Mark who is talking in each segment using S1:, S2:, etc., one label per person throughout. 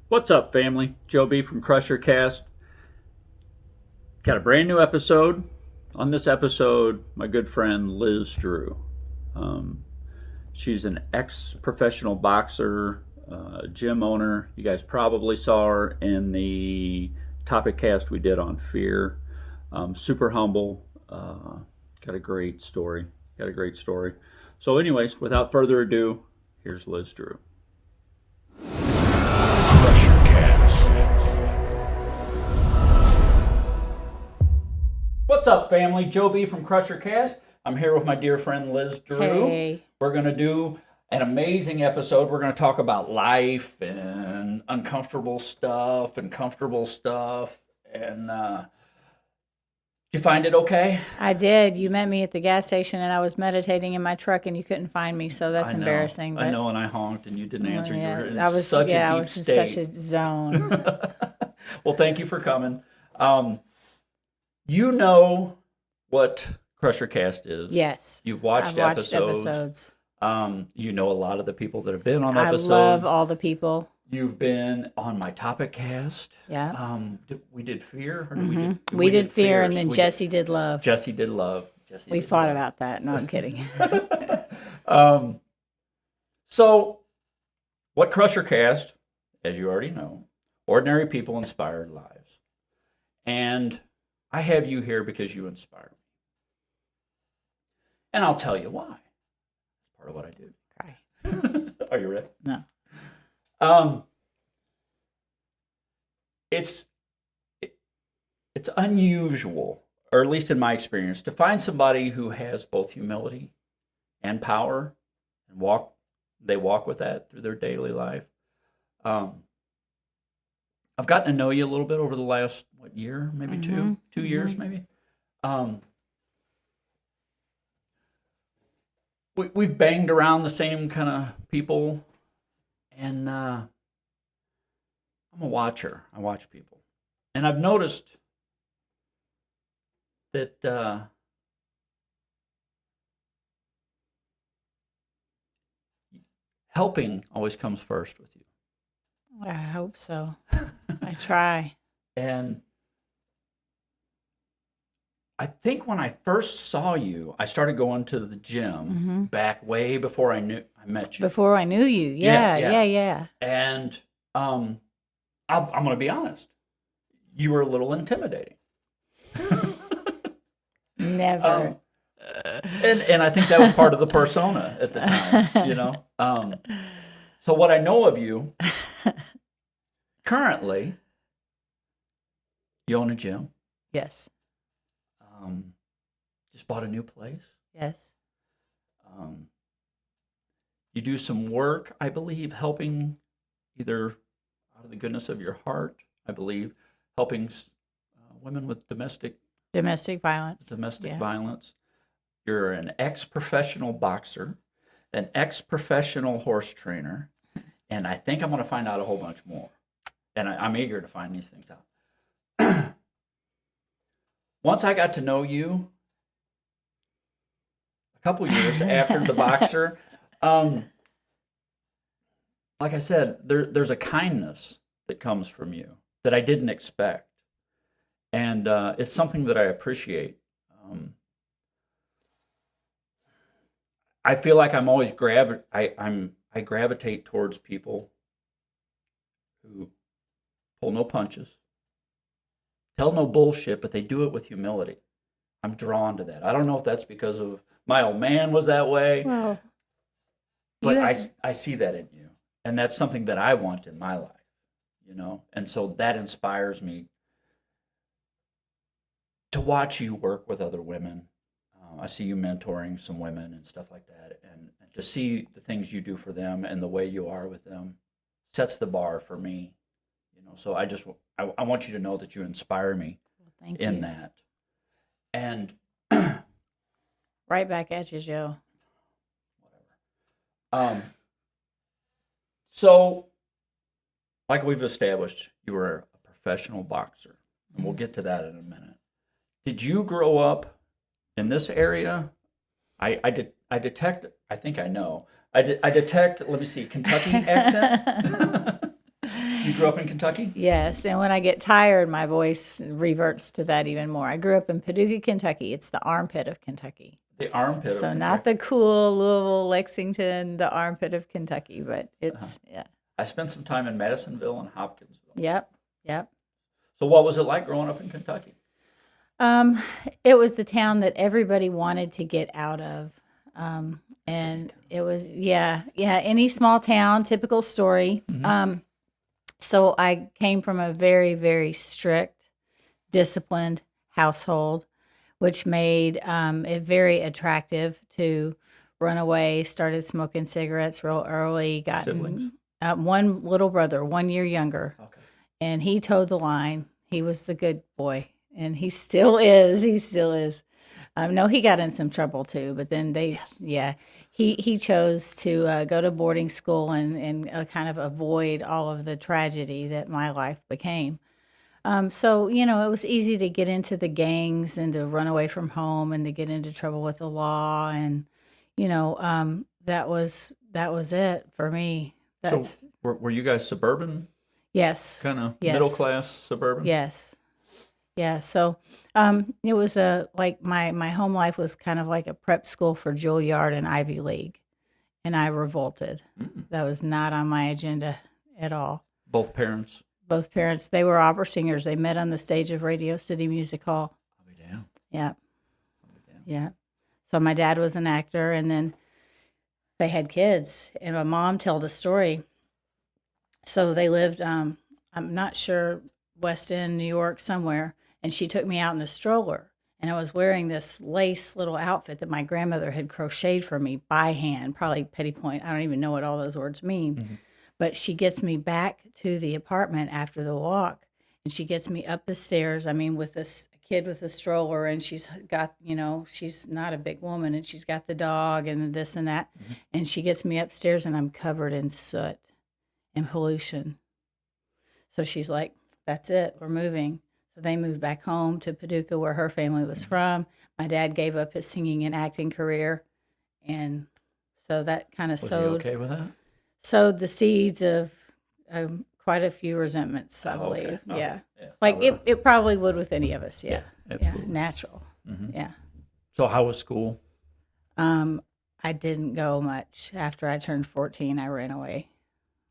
S1: What's up, family? Joe B from Crushercast. Got a brand new episode. On this episode, my good friend Liz Drew. Um, she's an ex-professional boxer, gym owner. You guys probably saw her in the topic cast we did on fear. Super humble. Got a great story. Got a great story. So, anyways, without further ado, here's Liz Drew. What's up, family? Joe B from Crushercast. I'm here with my dear friend Liz Drew.
S2: Hey.
S1: We're going to do an amazing episode. We're going to talk about life and uncomfortable stuff and comfortable stuff. And did you find it okay?
S2: I did. You met me at the gas station and I was meditating in my truck and you couldn't find me, so that's
S1: I know,
S2: embarrassing.
S1: I know, and I honked and you didn't answer.
S2: Yeah,
S1: You were in
S2: I was,
S1: such
S2: yeah,
S1: a
S2: I
S1: deep
S2: was
S1: state.
S2: in such a zone.
S1: Well, thank you for coming. You know what Crushercast is.
S2: Yes.
S1: You've watched
S2: I've watched
S1: episodes. You know a lot of the people that have been on
S2: I
S1: episodes.
S2: love all the people.
S1: You've been on my topic cast.
S2: Yeah.
S1: We did fear, or
S2: We did fear and then
S1: We
S2: Jesse did love.
S1: Jesse did love.
S2: We fought about that. No, I'm kidding.
S1: So, what Crushercast, as you already know, ordinary people inspired lives. And I have you here because you inspire me. And I'll tell you why. It's part of what I do.
S2: Cry.
S1: Are you ready?
S2: No.
S1: It's unusual, or at least in my experience, to find somebody who has both humility and power and they walk with that through their daily life. I've gotten to know you a little bit over the last, year, maybe two years, maybe. We've banged around the same kind of people, and I'm a watcher. I watch people, and I've noticed that helping always comes first with you.
S2: I hope so. I try.
S1: And I think when I first saw you, I started going to the gym back way before I met you.
S2: Before I knew you. Yeah.
S1: And I'm going to be honest. You were a little intimidating.
S2: Never.
S1: And I think that was part of the persona at the time, you know. So what I know of you currently, you own a gym.
S2: Yes.
S1: Just bought a new place.
S2: Yes.
S1: You do some work, I believe, helping either out of the goodness of your heart, I believe, helping women with domestic
S2: violence.
S1: Violence. You're an ex-professional boxer, an ex-professional horse trainer, and I think I'm going to find out a whole bunch more. And I'm eager to find these things out. Once I got to know you, a couple years after the boxer, like I said, there's a kindness that comes from you that I didn't expect. And it's something that I appreciate. I feel like I'm always I gravitate towards people who pull no punches, tell no bullshit, but they do it with humility. I'm drawn to that. I don't know if that's because of my old man was that way,
S2: Well,
S1: but I see that in you, and that's something that I want in my life, you know. And so that inspires me to watch you work with other women. I see you mentoring some women and stuff like that, and to see the things you do for them and the way you are with them sets the bar for me, you know. So I want you to know that you inspire me
S2: thank
S1: in
S2: you.
S1: that. And
S2: Right back at you, Joe.
S1: So, like we've established, you were a professional boxer, and we'll get to that in a minute. Did you grow up in this area? I detect. I think I know. I detect. Let me see. Kentucky accent. grew up in Kentucky?
S2: Yes, and when I get tired, my voice reverts to that even more. I grew up in Paducah, Kentucky. It's the armpit of Kentucky.
S1: The armpit
S2: So
S1: of
S2: not
S1: Kentucky.
S2: the cool Louisville, Lexington, the armpit of Kentucky, but it's yeah.
S1: I spent some time in Madisonville and Hopkinsville.
S2: Yep. Yep.
S1: So what was it like growing up in Kentucky?
S2: Um, it was the town that everybody wanted to get out of. And it was, yeah, any small town, typical story. So I came from a very, very strict, disciplined household, which made it very attractive to run away, started smoking cigarettes real early, got
S1: Siblings?
S2: one little brother, 1 year younger,
S1: Okay.
S2: and he towed the line. He was the good boy, and he still is. He still is. No, he got in some trouble too, but then he chose to go to boarding school and kind of avoid all of the tragedy that my life became. So, it was easy to get into the gangs and to run away from home and to get into trouble with the law. And, that was it for me. That's,
S1: So were you guys suburban,
S2: yes.
S1: kind of
S2: Yes.
S1: middle class suburban?
S2: Yes. Yeah. So, it was like my home life was kind of like a prep school for Juilliard and Ivy League. And I revolted. That was not on my agenda at all.
S1: Both parents?
S2: Both parents, they were opera singers. They met on the stage of Radio City Music Hall.
S1: I'll be damned.
S2: Yeah.
S1: I'll be damned.
S2: Yeah. So my dad was an actor, and then they had kids, and my mom told a story. So they lived, I'm not sure, West End, New York, somewhere, and she took me out in the stroller, and I was wearing this lace little outfit that my grandmother had crocheted for me by hand, probably petit point. I don't even know what all those words mean. But she gets me back to the apartment after the walk, and she gets me up the stairs. I mean, with this kid with a stroller, and she's got, she's not a big woman, and she's got the dog and this and that. And she gets me upstairs, and I'm covered in soot and pollution. So she's like, that's it, we're moving. So they moved back home to Paducah, where her family was from. My dad gave up his singing and acting career, and so that kind of
S1: Was he okay with that?
S2: sowed the seeds of quite a few resentments, I
S1: Oh,
S2: believe.
S1: okay. Oh,
S2: Yeah.
S1: yeah.
S2: Like
S1: I would-
S2: it probably would with any of us. Yeah.
S1: absolutely.
S2: Yeah. Natural. Yeah.
S1: So how was school?
S2: I didn't go much. After I turned 14, I ran away.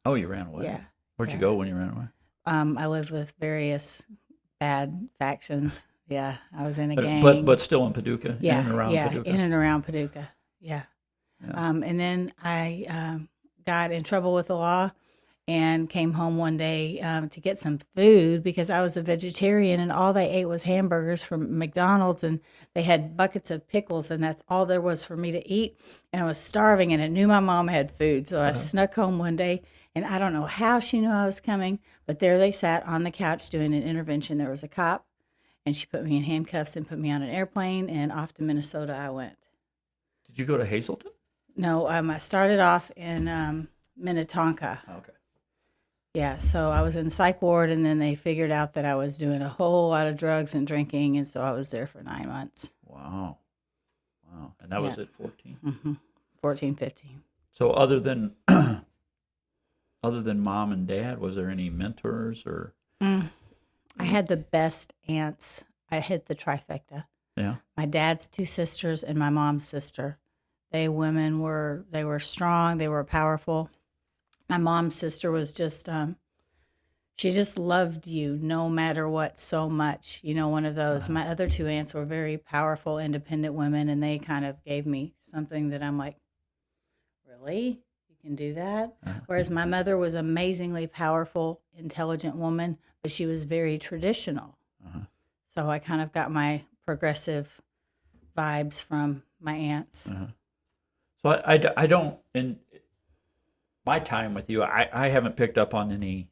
S1: Oh, you ran away.
S2: Yeah.
S1: Where'd you go when you ran away?
S2: I lived with various bad factions. Yeah. I was in a gang.
S1: But still in Paducah.
S2: Yeah.
S1: In and around
S2: yeah.
S1: Paducah.
S2: In and around Paducah. Yeah.
S1: Yeah.
S2: And then I got in trouble with the law and came home one day to get some food because I was a vegetarian and all they ate was hamburgers from McDonald's, and they had buckets of pickles, and that's all there was for me to eat. And I was starving, and I knew my mom had food. So I snuck home one day, and I don't know how she knew I was coming, but there they sat on the couch doing an intervention. There was a cop, and she put me in handcuffs and put me on an airplane, and off to Minnesota I went.
S1: Did you go to Hazleton?
S2: No, I started off in Minnetonka.
S1: Okay.
S2: Yeah, so I was in psych ward, and then they figured out that I was doing a whole lot of drugs and drinking, and so I was there for 9 months.
S1: Wow. And that was at 14.
S2: 14, 15.
S1: So other than mom and dad, was there any mentors or?
S2: I had the best aunts. I hit the trifecta.
S1: Yeah.
S2: My dad's 2 sisters and my mom's sister. They were strong. They were powerful. My mom's sister was just, she just loved you no matter what so much. One of those. My other 2 aunts were very powerful, independent women, and they kind of gave me something that I'm like, really? You can do that? Whereas my mother was amazingly powerful, intelligent woman, but she was very traditional. So I kind of got my progressive vibes from my aunts.
S1: So I don't, in my time with you, I haven't picked up on any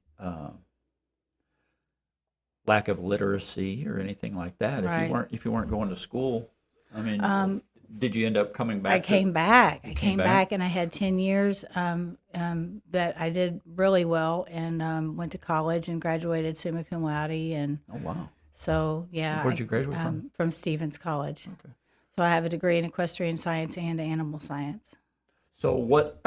S1: lack of literacy or anything like that.
S2: Right.
S1: If you weren't going to school, I mean, did you end up coming back?
S2: I came back. I came
S1: back?
S2: back, and I had 10 years that I did really well, and went to college and graduated summa cum laude. And
S1: Oh, wow.
S2: so, yeah.
S1: Where'd you graduate from?
S2: From Stevens College.
S1: Okay.
S2: So I have a degree in equestrian science and animal science.
S1: So what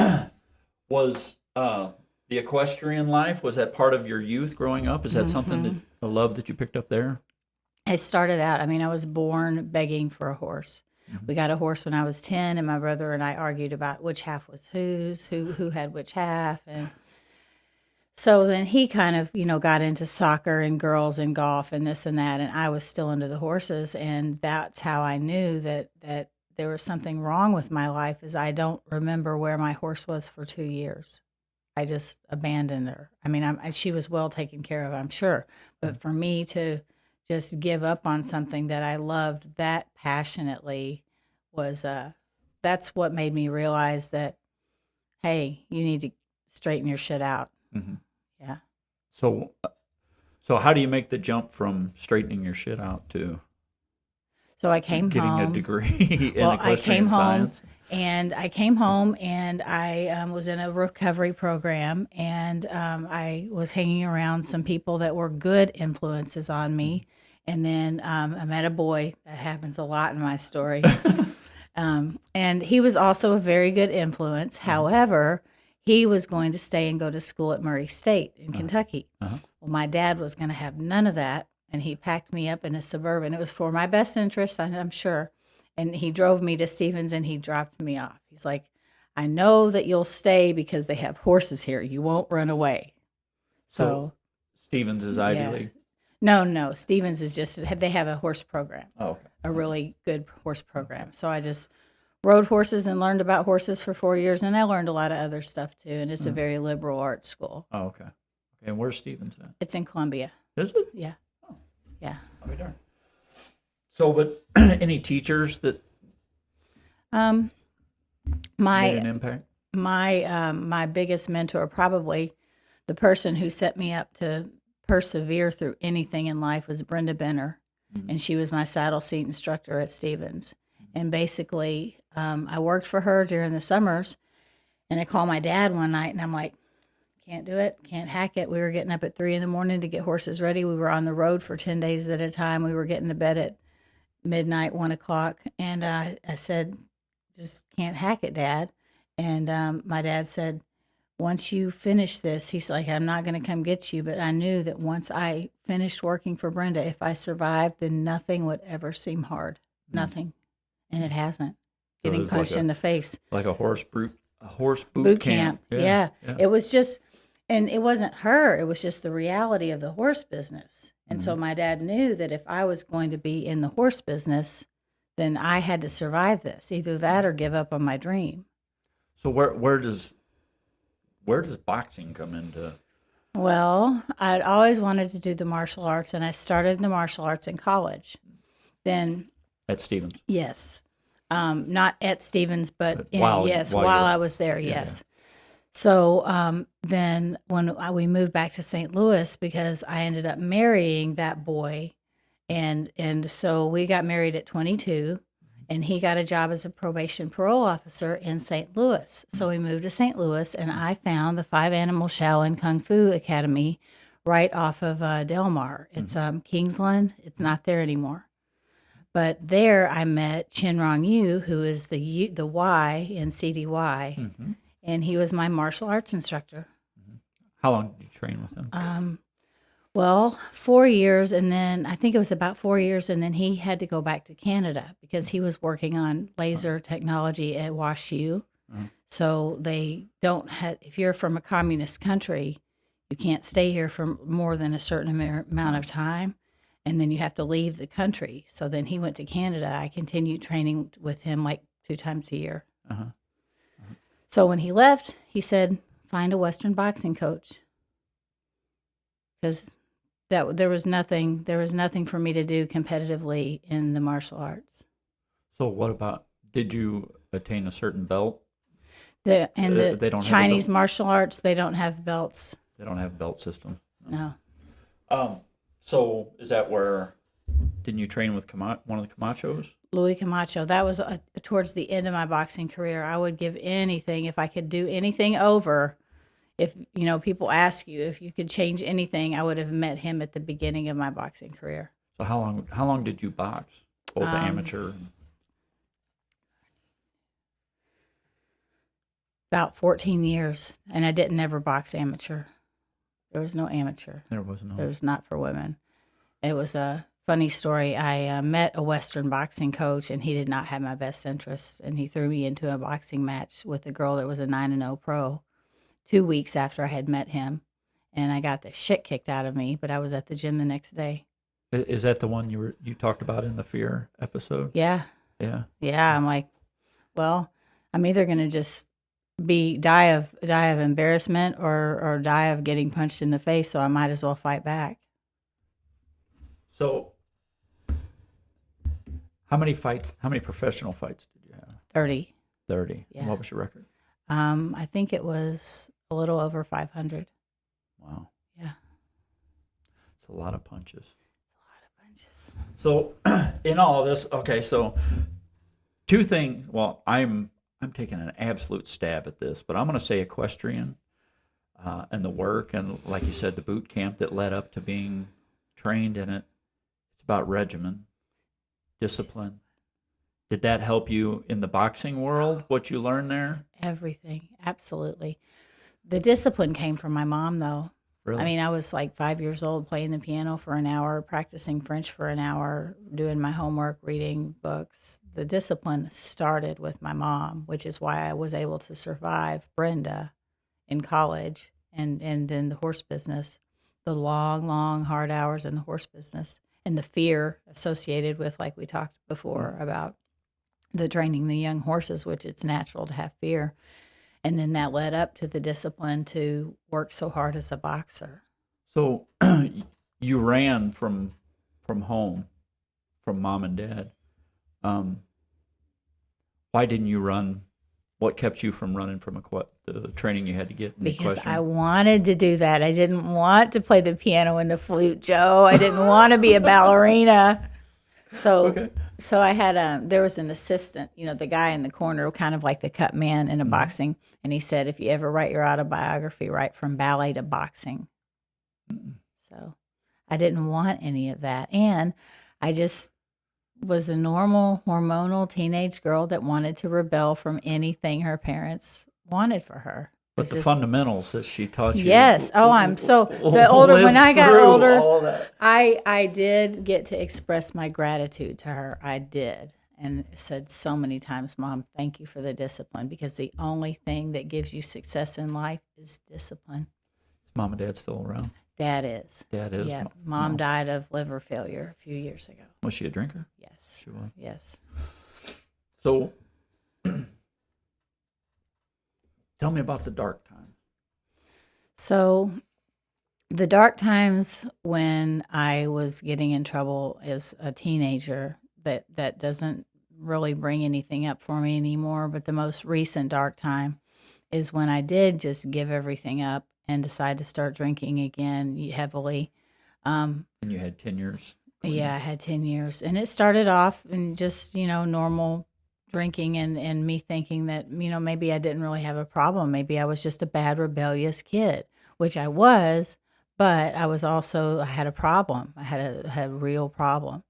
S1: was the The Equestrian Life, was that part of your youth growing up? Is that something that a love that you picked up there?
S2: I started out, I mean, I was born begging for a horse. We got a horse when I was 10, and my brother and I argued about which half was whose, who had which half. And so then he kind of, got into soccer and girls and golf and this and that, and I was still into the horses. And that's how I knew that there was something wrong with my life, is I don't remember where my horse was for 2 years. I just abandoned her. I mean, she was well taken care of, I'm sure. But for me to just give up on something that I loved that passionately was, that's what made me realize that, hey, you need to straighten your shit out.
S1: Mm-hmm.
S2: Yeah.
S1: So how do you make the jump from straightening your shit out to
S2: So I came
S1: getting
S2: home.
S1: a degree in
S2: Well,
S1: equestrian science?
S2: I came home and I was in a recovery program, and I was hanging around some people that were good influences on me. And then I met a boy. That happens a lot in my story. And he was also a very good influence. However, he was going to stay and go to school at Murray State in Kentucky. Well, my dad was going to have none of that, and he packed me up in a Suburban. It was for my best interest, I'm sure. And he drove me to Stevens, and he dropped me off. He's like, I know that you'll stay because they have horses here. You won't run away. So
S1: Stevens is Ivy League.
S2: No. Stevens is just, they have a horse program.
S1: Oh, okay.
S2: A really good horse program. So I just rode horses and learned about horses for 4 years, and I learned a lot of other stuff too. And it's a very liberal arts school.
S1: Oh, okay. And where's Stevens at?
S2: It's in Columbia.
S1: Is it?
S2: Yeah.
S1: Oh.
S2: Yeah.
S1: I'll be darned. So, but any teachers that made an impact?
S2: My biggest mentor, probably the person who set me up to persevere through anything in life, was Brenda Benner. And she was my saddle seat instructor at Stevens. And basically, I worked for her during the summers, and I called my dad one night, and I'm like, can't do it, can't hack it. We were getting up at 3 a.m. to get horses ready. We were on the road for 10 days at a time. We were getting to bed at midnight, 1 o'clock. And I said, just can't hack it, Dad. And my dad said, once you finish this, he's like, I'm not going to come get you. But I knew that once I finished working for Brenda, if I survived, then nothing would ever seem hard. Nothing. And it hasn't.
S1: So
S2: Getting punched in the face.
S1: Like a horse boot camp.
S2: Yeah. It was just, and it wasn't her. It was just the reality of the horse business. And so my dad knew that if I was going to be in the horse business, then I had to survive this. Either that or give up on my dream.
S1: So where does boxing come into?
S2: Well, I'd always wanted to do the martial arts, and I started the martial arts in college. Then
S1: At Stevens?
S2: Yes. Not at Stevens, but
S1: while
S2: I was there, yes. So then when we moved back to St. Louis, because I ended up marrying that boy, and so we got married at 22, and he got a job as a probation parole officer in St. Louis. So we moved to St. Louis, and I found the 5 Animal Shaolin Kung Fu Academy right off of Del Mar. It's Kingsland. It's not there anymore. But there I met Chin Rong Yu, who is the Y in CDY, and he was my martial arts instructor.
S1: How long did you train with him?
S2: Well, 4 years, and then I think it was about 4 years, and then he had to go back to Canada because he was working on laser technology at WashU. So they don't have, if you're from a communist country, you can't stay here for more than a certain amount of time, and then you have to leave the country. So then he went to Canada. I continued training with him like 2 times a year. So when he left, he said, find a Western boxing coach. Because there was nothing for me to do competitively in the martial arts.
S1: So what about, did you attain a certain belt?
S2: The
S1: they don't
S2: Chinese martial arts, they don't have belts.
S1: They don't have a belt system.
S2: No.
S1: So is that where, didn't you train with one of the Camachos?
S2: Louis Camacho. That was towards the end of my boxing career. I would give anything if I could do anything over. If, people ask you if you could change anything, I would have met him at the beginning of my boxing career.
S1: So how long did you box, both amateur?
S2: about 14 years, and I didn't ever box amateur. There was no amateur.
S1: There was no.
S2: It was not for women. It was a funny story. I met a Western boxing coach, and he did not have my best interest, and he threw me into a boxing match with a girl that was a 9-0 pro 2 weeks after I had met him, and I got the shit kicked out of me, but I was at the gym the next day.
S1: Is that the one you talked about in the fear episode?
S2: Yeah.
S1: Yeah.
S2: Yeah, I'm like, well, I'm either going to just die of embarrassment or die of getting punched in the face, so I might as well fight back.
S1: So how many professional fights did you have?
S2: 30.
S1: 30.
S2: Yeah.
S1: And what was your record?
S2: I think it was a little over 500.
S1: Wow.
S2: Yeah.
S1: It's a lot of punches.
S2: Punches.
S1: So in all this, okay, so two things. Well, I'm taking an absolute stab at this, but I'm going to say equestrian and the work and, like you said, the boot camp that led up to being trained in it. It's about regimen, discipline. Did that help you in the boxing world, what you learned there?
S2: Everything. Absolutely. The discipline came from my mom, though.
S1: Really?
S2: I mean, I was like 5 years old playing the piano for an hour, practicing French for an hour, doing my homework, reading books. The discipline started with my mom, which is why I was able to survive Brenda in college and then the horse business, the long, long, hard hours in the horse business, and the fear associated with, like we talked before, about the training the young horses, which it's natural to have fear. And then that led up to the discipline to work so hard as a boxer.
S1: So you ran from home, from mom and dad. Why didn't you run? What kept you from running from the training you had to get?
S2: Because I wanted to do that. I didn't want to play the piano and the flute, Joe. I didn't want to be a ballerina. So,
S1: okay.
S2: So I had there was an assistant, the guy in the corner, kind of like the cut man in a boxing, and he said, if you ever write your autobiography, write from ballet to boxing. So I didn't want any of that, and I just was a normal hormonal teenage girl that wanted to rebel from anything her parents wanted for her.
S1: But the fundamentals that she taught you.
S2: Yes. Oh, I'm so the older when I got older, I did get to express my gratitude to her. I did, and said so many times, "Mom, thank you for the discipline, because the only thing that gives you success in life is discipline."
S1: Is Mom and Dad still around?
S2: Dad is.
S1: Dad is.
S2: Yeah. Mom died of liver failure a few years ago.
S1: Was she a drinker?
S2: Yes.
S1: She was.
S2: Yes.
S1: So. Tell me about the dark times.
S2: So the dark times when I was getting in trouble as a teenager, that doesn't really bring anything up for me anymore. But the most recent dark time is when I did just give everything up and decide to start drinking again heavily.
S1: And you had 10 years?
S2: Yeah, I had 10 years. And it started off in just, normal drinking and me thinking that, maybe I didn't really have a problem. Maybe I was just a bad, rebellious kid, which I was, but I had a problem. I had a real problem.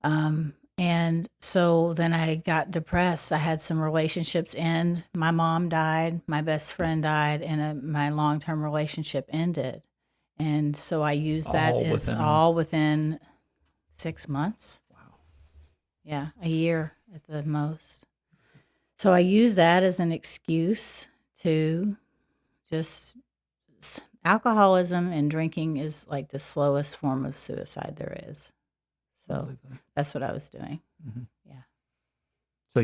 S2: And so then I got depressed. I had some relationships end. My mom died, my best friend died, and my long-term relationship ended. And so I used that all within 6 months.
S1: Wow.
S2: Yeah, a year at the most. So I use that as an excuse to just alcoholism and drinking is like the slowest form of suicide there is. So that's what I was doing.
S1: Mm-hmm.
S2: Yeah.
S1: So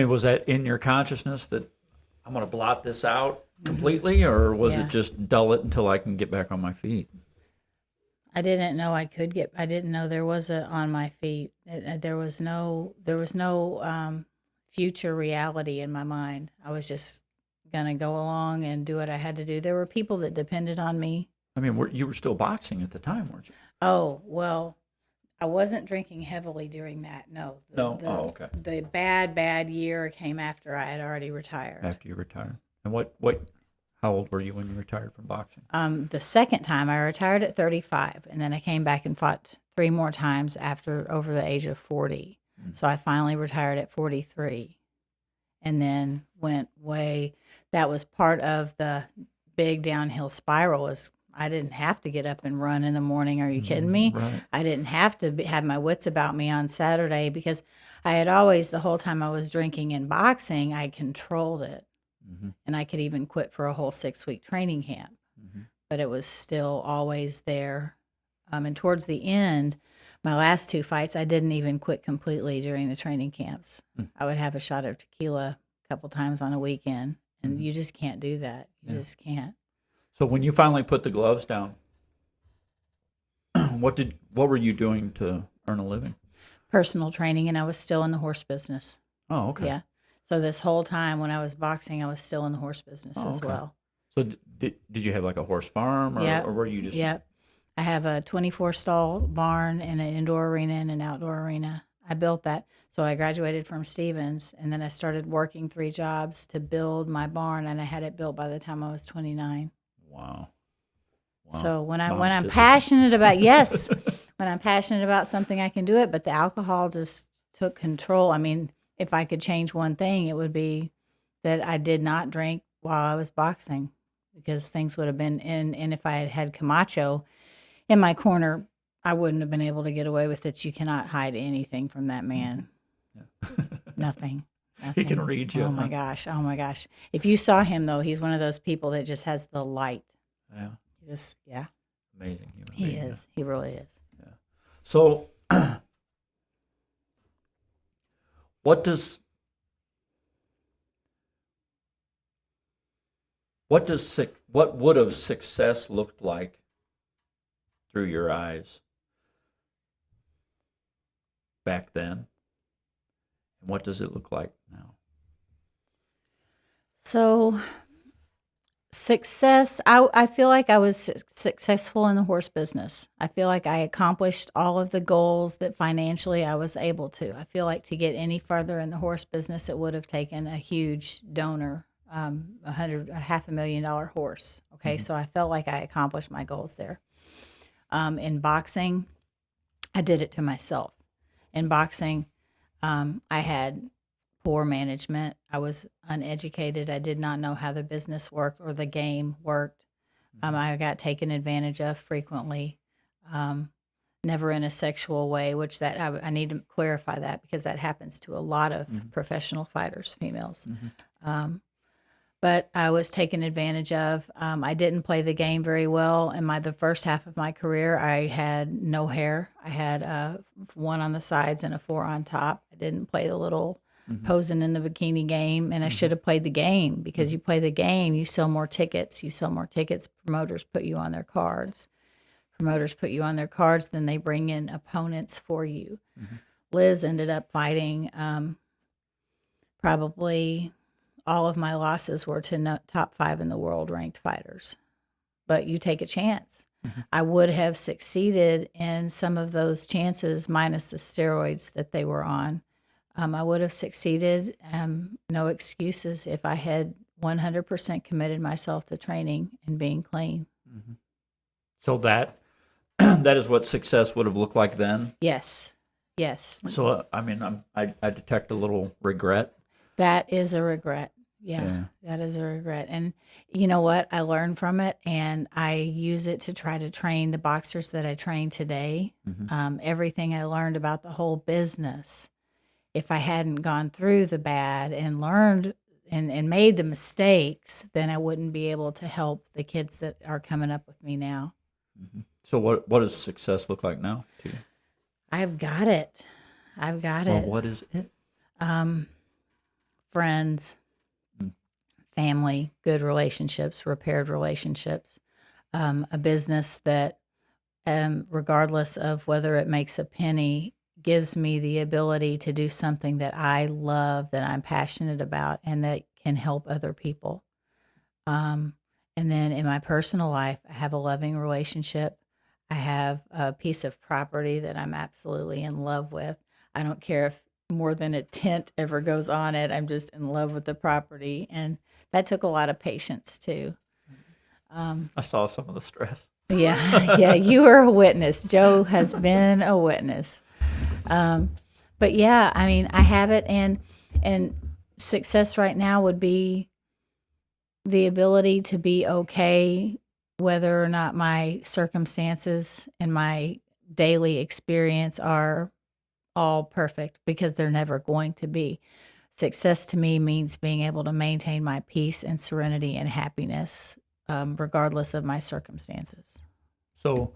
S1: was that in your consciousness that I'm going to blot this out completely, or was it just dull it until I can get back on my feet?
S2: I didn't know I didn't know there was a on my feet. There was no future reality in my mind. I was just going to go along and do what I had to do. There were people that depended on me.
S1: You were still boxing at the time, weren't you?
S2: Oh, well, I wasn't drinking heavily during that. No.
S1: Okay.
S2: The bad year came after I had already retired.
S1: After you retired. And how old were you when you retired from boxing?
S2: The second time I retired at 35, and then I came back and fought 3 more times over the age of 40. Mm-hmm. So I finally retired at 43. and then went way. That was part of the big downhill spiral. Was I didn't have to get up and run in the morning. Are you kidding me?
S1: Right.
S2: I didn't have to have my wits about me on Saturday because I had always, the whole time I was drinking and boxing, I controlled it. And I could even quit for a whole 6-week training camp. But it was still always there. And towards the end, my last 2 fights, I didn't even quit completely during the training camps. I would have a shot of tequila a couple times on a weekend, and you just can't do that. You just can't.
S1: So when you finally put the gloves down, what were you doing to earn a living?
S2: Personal training, and I was still in the horse business.
S1: Oh, okay.
S2: Yeah. So this whole time when I was boxing, I was still in the horse business as
S1: okay.
S2: well.
S1: So did you have like a horse farm, or were you just?
S2: Yep. I have a 24-stall barn and an indoor arena and an outdoor arena. I built that. So I graduated from Stevens, and then I started working 3 jobs to build my barn, and I had it built by the time I was 29.
S1: Wow.
S2: So when I'm
S1: discipline.
S2: passionate about when I'm passionate about something, I can do it. But the alcohol just took control. I mean, if I could change one thing, it would be that I did not drink while I was boxing, because things would have been in. And if I had had Camacho in my corner, I wouldn't have been able to get away with it. You cannot hide anything from that man. Nothing.
S1: He can read you.
S2: Oh my gosh. Oh my gosh. If you saw him though, he's one of those people that just has the light.
S1: Yeah. Amazing human being.
S2: He is. He really is.
S1: Yeah. So, what would have success looked like through your eyes back then, and what does it look like now?
S2: So, success, I feel like I was successful in the horse business. I feel like I accomplished all of the goals that financially I was able to. I feel like to get any further in the horse business, it would have taken a huge donor, a $500,000 horse. Okay, so I felt like I accomplished my goals there. In boxing, I did it to myself. In boxing, I had poor management. I was uneducated. I did not know how the business worked or the game worked. I got taken advantage of frequently, never in a sexual way, which that I need to clarify that, because that happens to a lot of professional fighters, females. But I was taken advantage of. I didn't play the game very well. In the first half of my career, I had no hair. I had 1 on the sides and a 4 on top. I didn't play the little posing in the bikini game, and I should have played the game, because you play the game, you sell more tickets. Promoters put you on their cards. Then they bring in opponents for you. Liz ended up fighting probably all of my losses were to top 5 in the world ranked fighters. But you take a chance. I would have succeeded in some of those chances, minus the steroids that they were on. I would have succeeded, no excuses, if I had 100% committed myself to training and being clean.
S1: So that is what success would have looked like then?
S2: Yes.
S1: So, I detect a little regret.
S2: That is a regret. Yeah, that is a regret. And you know what? I learned from it, and I use it to try to train the boxers that I train today. Everything I learned about the whole business, if I hadn't gone through the bad and learned and made the mistakes, then I wouldn't be able to help the kids that are coming up with me now.
S1: So what does success look like now to you?
S2: I've got it.
S1: Well, what is it?
S2: Friends, family, good relationships, repaired relationships, a business that, regardless of whether it makes a penny, gives me the ability to do something that I love, that I'm passionate about, and that can help other people. And then in my personal life, I have a loving relationship. I have a piece of property that I'm absolutely in love with. I don't care if more than a tent ever goes on it. I'm just in love with the property. And that took a lot of patience too.
S1: I saw some of the stress.
S2: Yeah, you were a witness. Joe has been a witness. But yeah, I mean, I have it, and success right now would be the ability to be okay whether or not my circumstances and my daily experience are all perfect, because they're never going to be. Success to me means being able to maintain my peace and serenity and happiness, regardless of my circumstances.
S1: So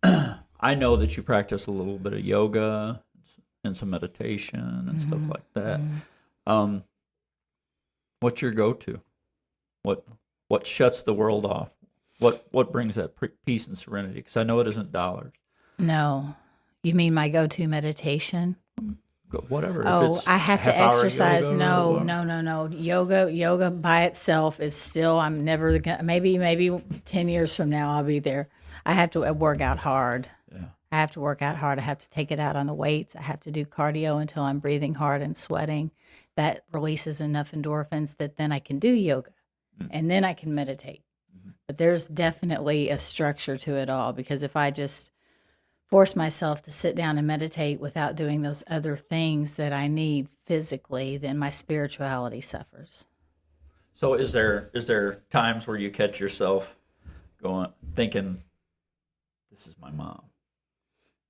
S1: I know that you practice a little bit of yoga and some meditation and stuff like that. What's your go-to? What shuts the world off? What brings that peace and serenity? Because I know it isn't dollars.
S2: No. You mean my go-to meditation?
S1: Whatever.
S2: Oh,
S1: If it's
S2: I have to
S1: half-hour
S2: exercise.
S1: yoga or
S2: No. Yoga by itself is still, I'm never gonna, maybe 10 years from now I'll be there. I have to work out hard.
S1: Yeah.
S2: I have to work out hard. I have to take it out on the weights. I have to do cardio until I'm breathing hard and sweating. That releases enough endorphins that then I can do yoga and then I can meditate. But there's definitely a structure to it all, because if I just force myself to sit down and meditate without doing those other things that I need physically, then my spirituality suffers.
S1: So is there times where you catch yourself thinking, this is my mom?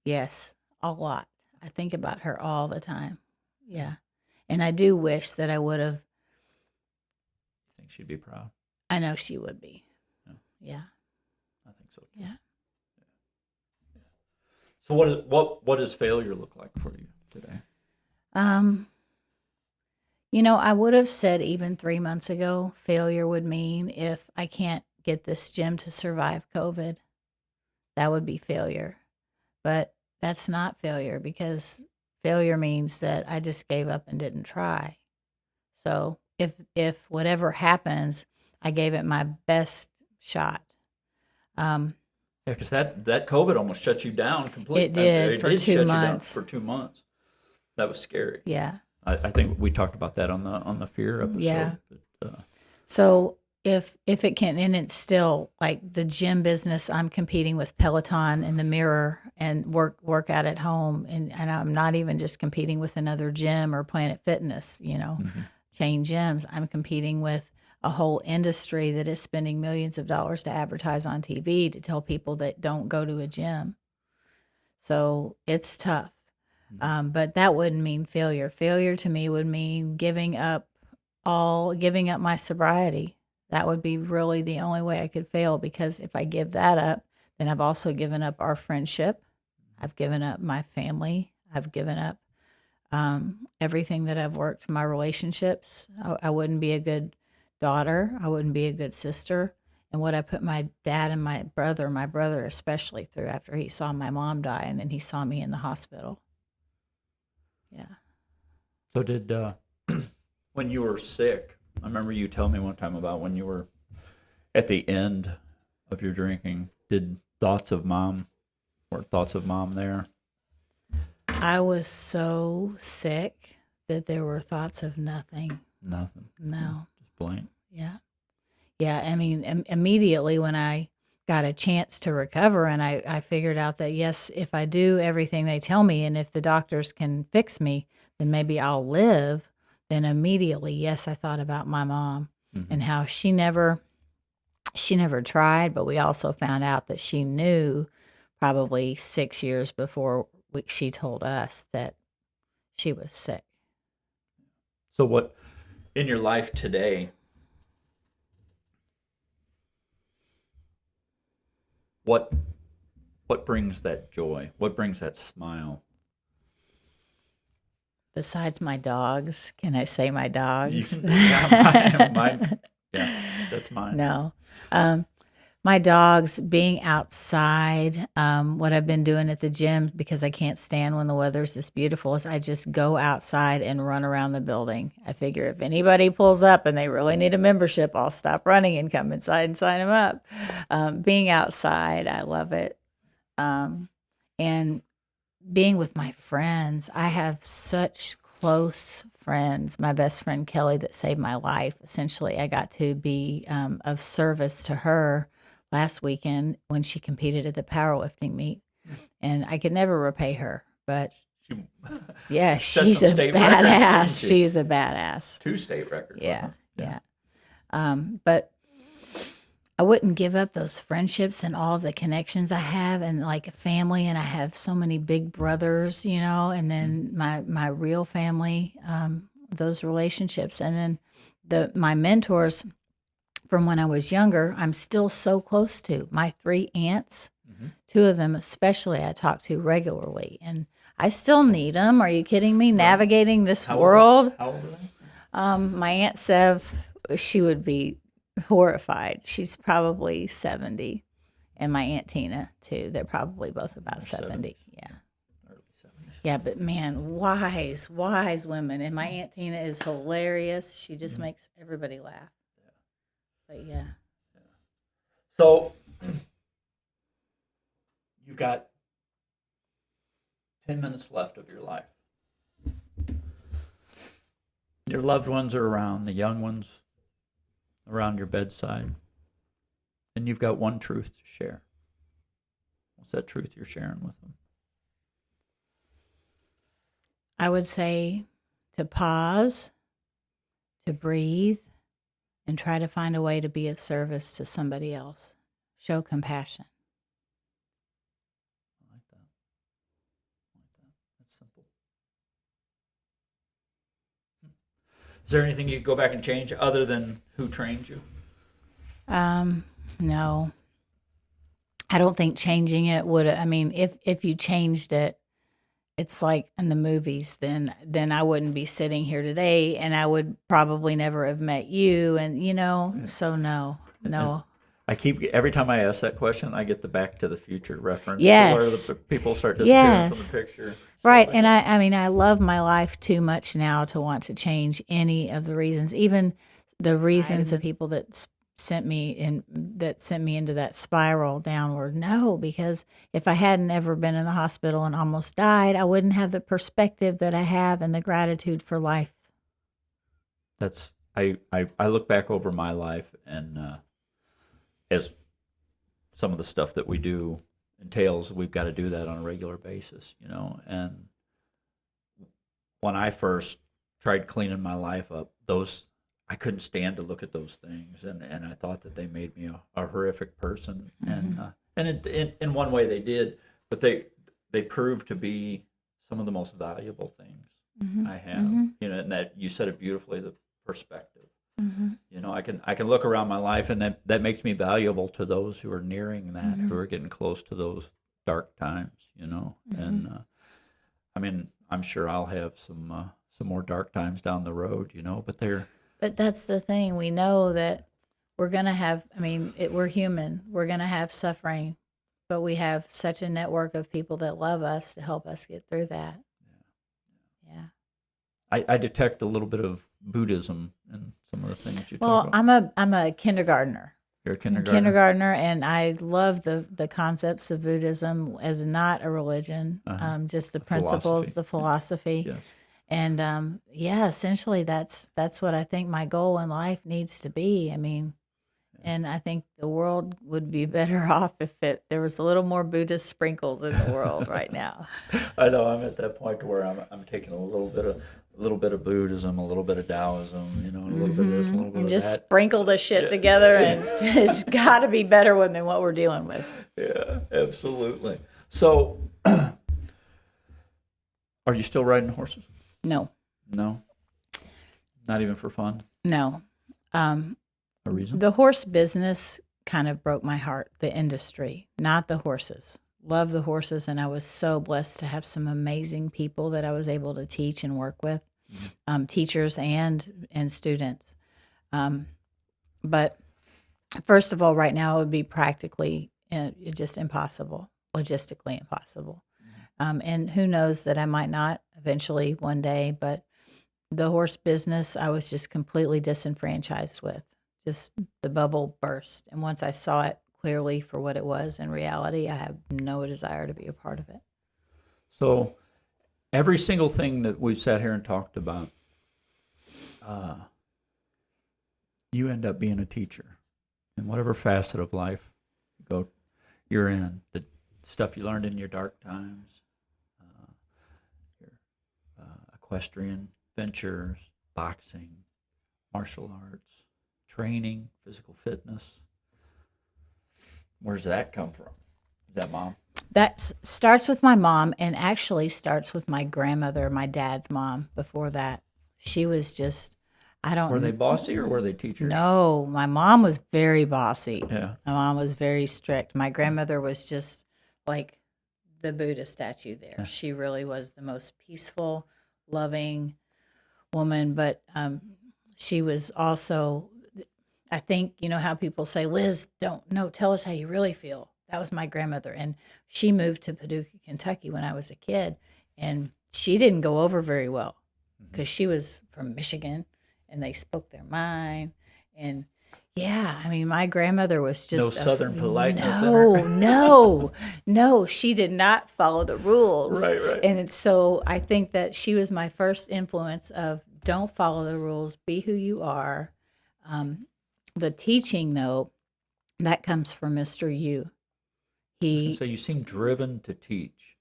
S2: Yes, a lot. I think about her all the time. Yeah. And I do wish that I would have.
S1: I think she'd be proud.
S2: I know she would be. Yeah.
S1: I think so too.
S2: Yeah.
S1: So what does failure look like for you today?
S2: I would have said even 3 months ago, failure would mean if I can't get this gym to survive COVID, that would be failure. But that's not failure, because failure means that I just gave up and didn't try. So if whatever happens, I gave it my best shot.
S1: Yeah, because that COVID almost shut you down completely.
S2: It did for 2
S1: shut you down
S2: months.
S1: for 2 months. That was scary.
S2: Yeah.
S1: I think we talked about that on the fear episode.
S2: Yeah.
S1: But,
S2: So if it can, and it's still like the gym business, I'm competing with Peloton in the mirror and work out at home, and I'm not even just competing with another gym or Planet Fitness, chain gyms. I'm competing with a whole industry that is spending millions of dollars to advertise on TV to tell people that don't go to a gym. So it's tough. But that wouldn't mean failure. Failure to me would mean giving up my sobriety. That would be really the only way I could fail, because if I give that up, then I've also given up our friendship. I've given up my family. I've given up everything that I've worked for my relationships. I wouldn't be a good daughter. I wouldn't be a good sister. And what I put my dad and my brother especially through after he saw my mom die and then he saw me in the hospital. Yeah.
S1: So did when you were sick, I remember you telling me one time about when you were at the end of your drinking, did thoughts of mom there?
S2: I was so sick that there were thoughts of nothing.
S1: Nothing.
S2: No.
S1: Just blank.
S2: Yeah. Yeah. I mean, immediately when I got a chance to recover and I figured out that, yes, if I do everything they tell me and if the doctors can fix me, then maybe I'll live. Then immediately, yes, I thought about my mom and how she never tried, but we also found out that she knew probably 6 years before she told us that she was sick.
S1: So what in your life today, what brings that joy? What brings that smile?
S2: Besides my dogs, can I say my dogs?
S1: Mine. Yeah, that's mine.
S2: No. My dogs, being outside, what I've been doing at the gym, because I can't stand when the weather's this beautiful, is I just go outside and run around the building. I figure if anybody pulls up and they really need a membership, I'll stop running and come inside and sign them up. Being outside, I love it. And being with my friends, I have such close friends. My best friend Kelly, that saved my life. Essentially, I got to be of service to her last weekend when she competed at the powerlifting meet, and I could never repay her. But Yeah,
S1: set
S2: she's
S1: some
S2: a
S1: state records,
S2: badass.
S1: didn't she?
S2: She's a badass.
S1: 2 state records.
S2: Yeah,
S1: wasn't it?
S2: yeah. But I wouldn't give up those friendships and all the connections I have, and like a family, and I have so many big brothers, and then my real family, those relationships, and then my mentors from when I was younger, I'm still so close to. My 3 aunts, 2 of them especially, I talk to regularly, and I still need them. Are you kidding me? Navigating this world.
S1: How old are they?
S2: My Aunt Sev, she would be horrified. She's probably 70. And my Aunt Tina, too. They're probably both about 70. Yeah.
S1: Early 70s.
S2: Yeah, but man, wise women. And my Aunt Tina is hilarious. She just makes everybody laugh. But yeah.
S1: So you've got 10 minutes left of your life. Your loved ones are around, the young ones around your bedside, and you've got one truth to share. What's that truth you're sharing with them?
S2: I would say to pause, to breathe, and try to find a way to be of service to somebody else. Show compassion.
S1: I like that. That's simple. Is there anything you could go back and change other than who trained you?
S2: No. I don't think changing it would. I mean, if you changed it, it's like in the movies. Then I wouldn't be sitting here today, and I would probably never have met you. And so no.
S1: I keep every time I ask that question, I get the Back to the Future reference
S2: Yes.
S1: to where the people start disappearing from
S2: Yes.
S1: the picture.
S2: Right.
S1: Like
S2: And
S1: that.
S2: I mean, I love my life too much now to want to change any of the reasons, even the reasons of people that sent me into that spiral downward. No, because if I hadn't ever been in the hospital and almost died, I wouldn't have the perspective that I have and the gratitude for life.
S1: That's I look back over my life and as some of the stuff that we do entails, we've got to do that on a regular basis, And when I first tried cleaning my life up, I couldn't stand to look at those things, and I thought that they made me a horrific person, and in one way they did, but they proved to be some of the most valuable things I have, and that you said it beautifully, the perspective. I can look around my life, and that makes me valuable to those who are nearing that, who are getting close to those dark times, and I mean, I'm sure I'll have some more dark times down the road, but
S2: that's the thing. We know that we're going to have, we're human. We're going to have suffering, but we have such a network of people that love us to help us get through that. Yeah.
S1: I detect a little bit of Buddhism in some of the things you talk about.
S2: Well, I'm a kindergartner.
S1: You're a
S2: I'm a
S1: kindergartner?
S2: kindergartner, and I love the concepts of Buddhism as not a religion, just the principles, the philosophy.
S1: Yes.
S2: And essentially that's what I think my goal in life needs to be. And I think the world would be better off if there was a little more Buddhist sprinkled in the world right now.
S1: I know I'm at that point to where I'm taking a little bit of Buddhism, a little bit of Taoism, a little bit of this, a little bit
S2: And
S1: of
S2: just
S1: that.
S2: sprinkle the shit together, and it's got to be better than what we're dealing with.
S1: Yeah, absolutely. So, are you still riding horses?
S2: No.
S1: No? Not even for fun?
S2: No.
S1: A reason?
S2: The horse business kind of broke my heart, the industry, not the horses. Love the horses, and I was so blessed to have some amazing people that I was able to teach and work with, teachers and students. But first of all, right now it would be practically just impossible, logistically impossible. And who knows that I might not eventually one day, but the horse business I was just completely disenfranchised with. Just the bubble burst. And once I saw it clearly for what it was in reality, I have no desire to be a part of it.
S1: So every single thing that we've sat here and talked about, you end up being a teacher in whatever facet of life you're in. The stuff you learned in your dark times, equestrian ventures, boxing, martial arts, training, physical fitness. Where's that come from? Is that mom?
S2: That starts with my mom, and actually starts with my grandmother, my dad's mom. Before that, she was just, I don't.
S1: Were they bossy or were they teachers?
S2: No, my mom was very bossy.
S1: Yeah.
S2: My mom was very strict. My grandmother was just like the Buddha statue there.
S1: Yeah.
S2: She really was the most peaceful, loving woman, but she was also, I think, you know how people say, Liz, tell us how you really feel. That was my grandmother. And she moved to Paducah, Kentucky when I was a kid. And she didn't go over very well because she was from Michigan and they spoke their mind. And yeah, I mean, my grandmother was just
S1: no Southern politeness in her.
S2: No, she did not follow the rules.
S1: Right.
S2: And so I think that she was my first influence of don't follow the rules, be who you are. The teaching, though, that comes from Mr. Yu.
S1: So you seem driven to teach.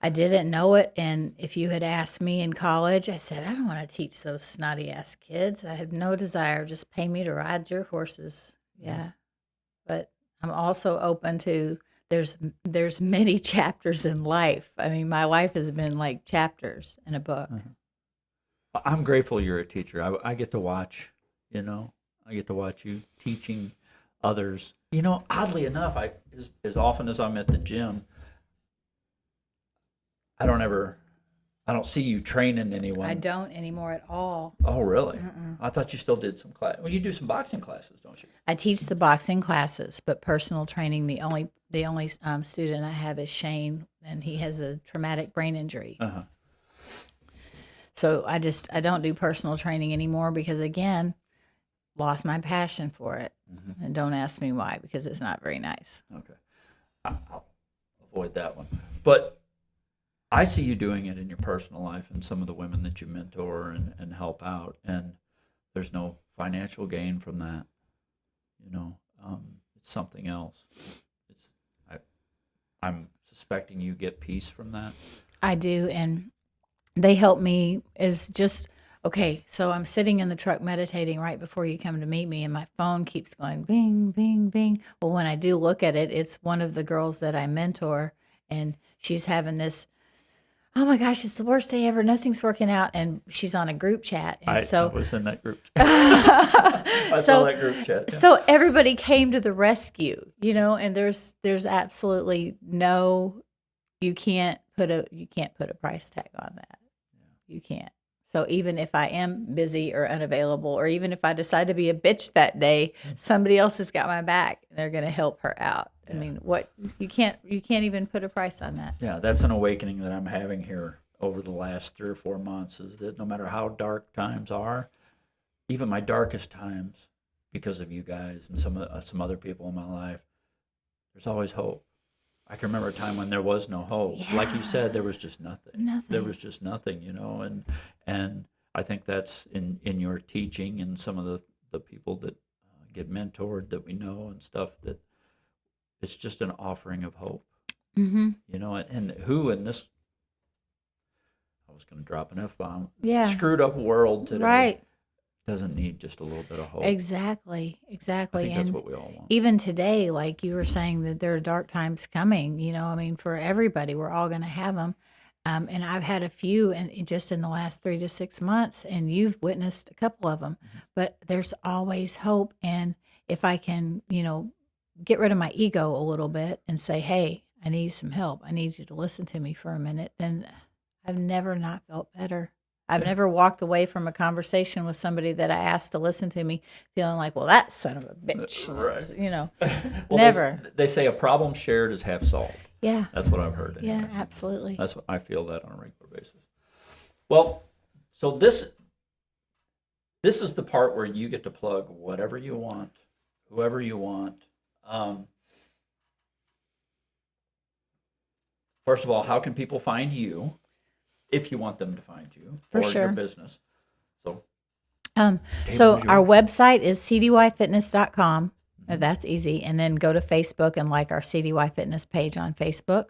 S2: I didn't know it, and if you had asked me in college, I said, I don't want to teach those snotty-ass kids. I have no desire. Just pay me to ride your horses. Yeah. But I'm also open to, there's many chapters in life. I mean, my life has been like chapters in a book.
S1: I'm grateful you're a teacher. I get to watch, I get to watch you teaching others. Oddly enough, as often as I'm at the gym, I don't see you training anyone.
S2: I don't anymore at all.
S1: Oh, really? I thought you still did some class. Well, you do some boxing classes, don't you?
S2: I teach the boxing classes, but personal training, the only student I have is Shane, and he has a traumatic brain injury.
S1: Uh-huh.
S2: So I don't do personal training anymore because, again, lost my passion for it. And don't ask me why, because it's not very nice.
S1: Okay. I'll avoid that one. But I see you doing it in your personal life and some of the women that you mentor and help out, and there's no financial gain from that. It's something else. I'm suspecting you get peace from that.
S2: I do, and they help me is just, okay, so I'm sitting in the truck meditating right before you come to meet me, and my phone keeps going bing, bing, bing. Well, when I do look at it, it's one of the girls that I mentor, and she's having this, oh my gosh, it's the worst day ever. Nothing's working out. And she's on a group chat. And
S1: I was in that group chat. I saw that group chat. Yeah.
S2: So everybody came to the rescue, and there's absolutely no, you can't put a price tag on that. Yeah. You can't. So even if I am busy or unavailable, or even if I decide to be a bitch that day, somebody else has got my back and they're going to help her out. I mean, you can't even put a price on that.
S1: Yeah, that's an awakening that I'm having here over the last 3 or 4 months, is that no matter how dark times are, even my darkest times, because of you guys and some other people in my life, there's always hope. I can remember a time when there was no hope. Yeah. Like you said, there was just nothing. There was just nothing, and I think that's in your teaching and some of the people that get mentored that we know and stuff, that it's just an offering of hope. And who in this, I was going to drop an F-bomb, screwed up world today doesn't need just a little bit of hope.
S2: Exactly.
S1: I think that's what we all want.
S2: Even today, like you were saying, that there are dark times coming, for everybody, we're all going to have them. And I've had a few just in the last 3 to 6 months, and you've witnessed a couple of them, but there's always hope. And if I can, get rid of my ego a little bit and say, hey, I need some help. I need you to listen to me for a minute. Then I've never not felt better. I've never walked away from a conversation with somebody that I asked to listen to me feeling like, well, that son of a bitch,
S1: Well,
S2: never.
S1: They say a problem shared is half solved.
S2: Yeah.
S1: That's what I've heard.
S2: Anyways. Yeah, absolutely.
S1: That's what I feel that on a regular basis. Well, so this is the part where you get to plug whatever you want, whoever you want. First of all, how can people find you if you want them to find you or your business? So,
S2: our website is cdyfitness.com. That's easy. And then go to Facebook and like our CDY Fitness page on Facebook.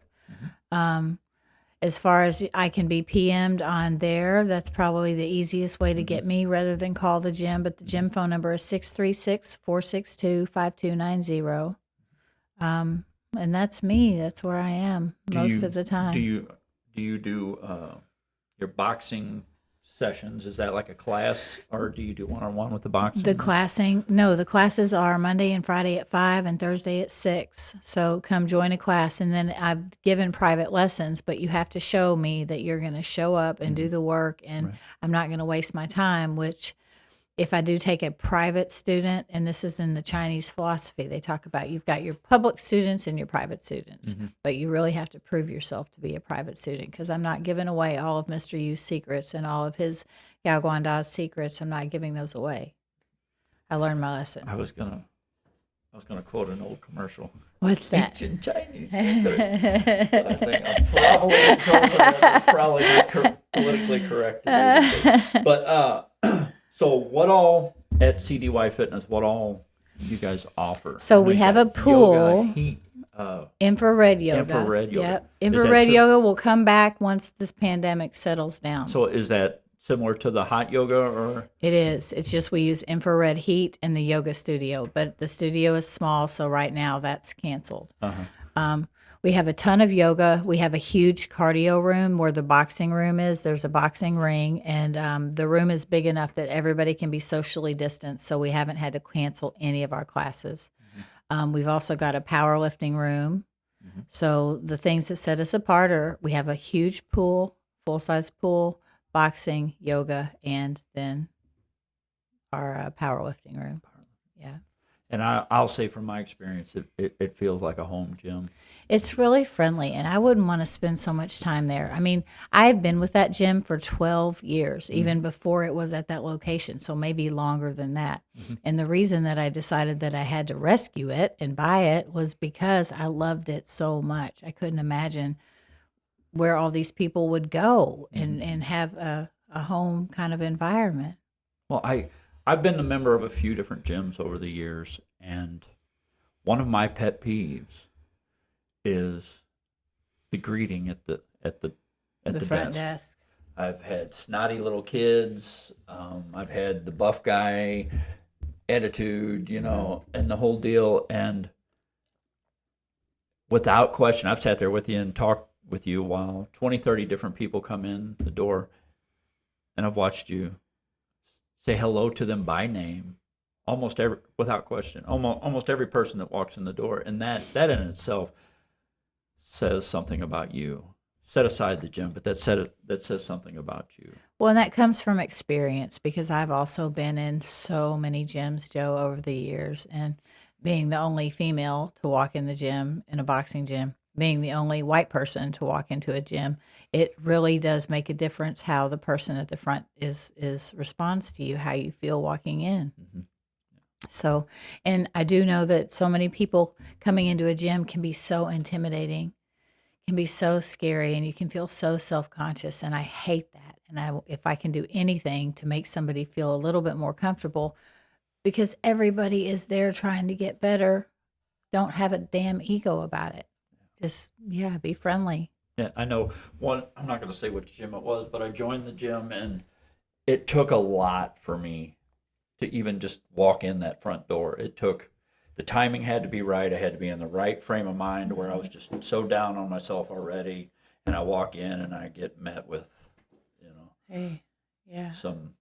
S2: as far as I can be PM'd on there, that's probably the easiest way to get me rather than call the gym. But the gym phone number is 636-462-5290. And that's me. That's where I am most of the time.
S1: Do you do your boxing sessions? Is that like a class, or do you do one-on-one with the boxing?
S2: The classes are Monday and Friday at 5 and Thursday at 6. So come join a class. And then I've given private lessons, but you have to show me that you're going to show up and do the work, and I'm not going to waste my time, which if I do take a private student, and this is in the Chinese philosophy, they talk about you've got your public students and your private students, but you really have to prove yourself to be a private student, because I'm not giving away all of Mr. Yu's secrets and all of his Yao Guanda's secrets. I'm not giving those away. I learned my lesson.
S1: I was gonna quote an old commercial.
S2: What's that?
S1: Ancient Chinese. But I think I'm probably politically correct. But so what all at CDY Fitness? What all you guys offer?
S2: So we have a pool.
S1: Yoga, heat,
S2: infrared yoga.
S1: Infrared yoga.
S2: Yep. Infrared yoga will come back once this pandemic settles down.
S1: So is that similar to the hot yoga, or?
S2: It is. It's just we use infrared heat in the yoga studio, but the studio is small, so right now that's canceled. We have a ton of yoga. We have a huge cardio room where the boxing room is. There's a boxing ring, and the room is big enough that everybody can be socially distanced, so we haven't had to cancel any of our classes. We've also got a powerlifting room. So the things that set us apart are we have a huge pool, full-size pool, boxing, yoga, and then our powerlifting room. Yeah.
S1: And I'll say from my experience, it feels like a home gym.
S2: It's really friendly, and I wouldn't want to spend so much time there. I mean, I've been with that gym for 12 years, even before it was at that location, so maybe longer than that. And the reason that I decided that I had to rescue it and buy it was because I loved it so much. I couldn't imagine where all these people would go and have a home kind of environment.
S1: Well, I've been a member of a few different gyms over the years, and one of my pet peeves is the greeting at the
S2: front desk.
S1: I've had snotty little kids. I've had the buff guy attitude, and the whole deal. And without question, I've sat there with you and talked with you while 20, 30 different people come in the door, and I've watched you say hello to them by name, without question, almost every person that walks in the door, and that in itself says something about you. Set aside the gym, but that says something about you.
S2: Well, and that comes from experience, because I've also been in so many gyms, Joe, over the years, and being the only female to walk in the gym, in a boxing gym, being the only white person to walk into a gym, it really does make a difference how the person at the front responds to you, how you feel walking in. So, and I do know that so many people coming into a gym can be so intimidating, can be so scary, and you can feel so self-conscious, and I hate that. And if I can do anything to make somebody feel a little bit more comfortable, because everybody is there trying to get better, don't have a damn ego about it. Just, be friendly.
S1: Yeah, I know one. I'm not going to say which gym it was, but I joined the gym, and it took a lot for me to even just walk in that front door. The timing had to be right. I had to be in the right frame of mind where I was just so down on myself already, and I walk in and I get met with, some.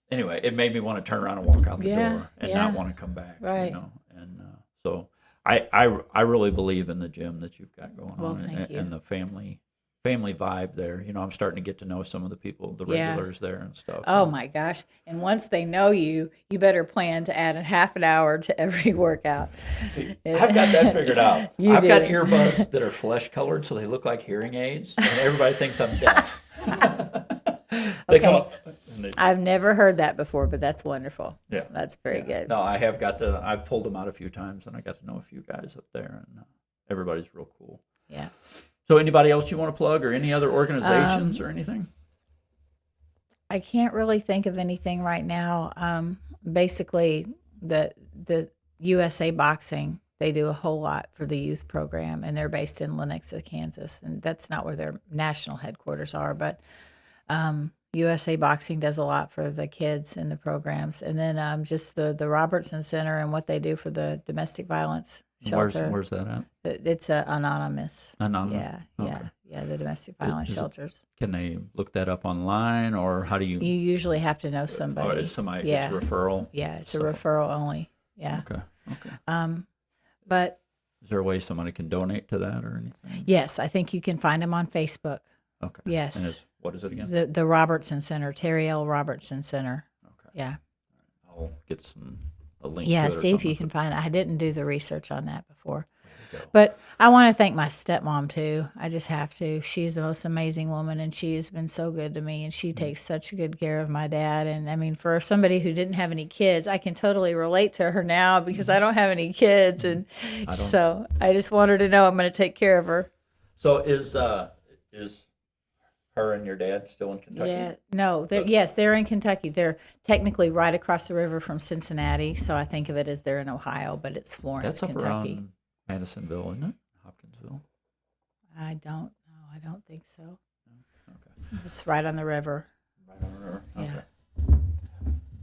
S1: Anyway, it made me want to turn around and walk out the door and not want to come back.
S2: Right.
S1: And so I really believe in the gym that you've got going on,
S2: thank you.
S1: And the family vibe there. I'm starting to get to know some of the people, the regulars there and stuff.
S2: Oh my gosh. And once they know you, you better plan to add a half an hour to every workout.
S1: See, I've got that figured out. I've
S2: do.
S1: got earbuds that are flesh colored, so they look like hearing aids, and everybody thinks I'm deaf.
S2: I've never heard that before, but that's wonderful.
S1: Yeah.
S2: That's very good.
S1: No, I've pulled them out a few times, and I got to know a few guys up there, and everybody's real cool.
S2: Yeah.
S1: So anybody else you want to plug, or any other organizations or anything?
S2: I can't really think of anything right now. Basically, the USA Boxing they do a whole lot for the youth program, and they're based in Lenexa, Kansas, and that's not where their national headquarters are, but USA Boxing does a lot for the kids in the programs, and then just the Robertson Center and what they do for the domestic violence shelter.
S1: Where's that at?
S2: It's anonymous.
S1: Anonymous.
S2: Yeah,
S1: Okay.
S2: yeah, the domestic violence shelters.
S1: Can they look that up online, or how do you?
S2: You usually have to know somebody.
S1: Or it's somebody.
S2: Yeah.
S1: It's a referral.
S2: Yeah, it's
S1: stuff.
S2: a referral only. Yeah.
S1: Okay. Okay.
S2: But
S1: Is there a way somebody can donate to that or anything?
S2: yes, I think you can find them on Facebook.
S1: Okay.
S2: Yes.
S1: And what is it again?
S2: The Robertson Center, Terry L. Robertson Center.
S1: Okay.
S2: Yeah.
S1: I'll get a link.
S2: Yeah,
S1: to it or
S2: see if you
S1: something.
S2: can find it. I didn't do the research on that before.
S1: There you go.
S2: But I want to thank my stepmom too. I just have to. She's the most amazing woman, and she has been so good to me, and she takes such good care of my dad. And I mean, for somebody who didn't have any kids, I can totally relate to her now because I don't have any kids, and so I just want her to know I'm going to take care of her.
S1: So is her and your dad still in Kentucky?
S2: Yeah, no, they're in Kentucky. They're technically right across the river from Cincinnati, so I think of it as they're in Ohio, but it's Florence,
S1: That's up
S2: Kentucky.
S1: around Madisonville, isn't it? Hopkinsville.
S2: I don't know. I don't think so.
S1: Okay.
S2: It's right on the river.
S1: Right on the river.
S2: Yeah.
S1: Okay.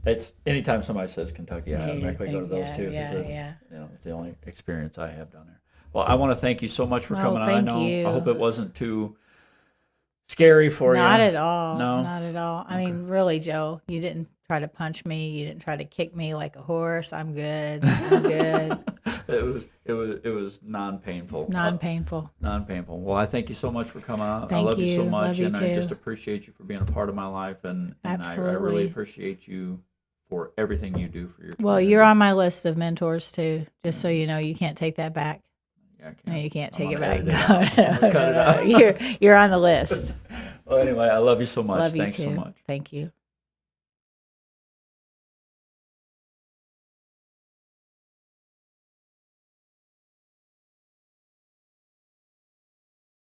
S1: It's anytime somebody says Kentucky, I
S2: Yeah,
S1: automatically go to those
S2: yeah,
S1: too
S2: yeah,
S1: because
S2: yeah.
S1: it's the only experience I have down there. Well, I want to thank you so much for coming on.
S2: thank
S1: I know.
S2: you.
S1: I hope it wasn't too scary for you.
S2: Not at all.
S1: No?
S2: Not at all. I mean, really, Joe, you didn't try to punch me. You didn't try to kick me like a horse. I'm good. I'm good.
S1: It was non-painful.
S2: Non-painful.
S1: Non-painful. Well, I thank you so much for coming on. I
S2: Thank
S1: love you so
S2: you.
S1: much,
S2: Love you
S1: and I just
S2: too.
S1: appreciate you for being a part of my life, and I really
S2: Absolutely.
S1: appreciate you for everything you do for your
S2: Well,
S1: community.
S2: you're on my list of mentors too, just so you know. You can't take that back.
S1: Yeah, I
S2: No, you can't
S1: I'm
S2: take it
S1: gonna
S2: back.
S1: edit it out. I'm gonna cut it out.
S2: You're on the list.
S1: Well, anyway, I love you so much.
S2: Love you
S1: Thanks
S2: too.
S1: so much.
S2: Thank you.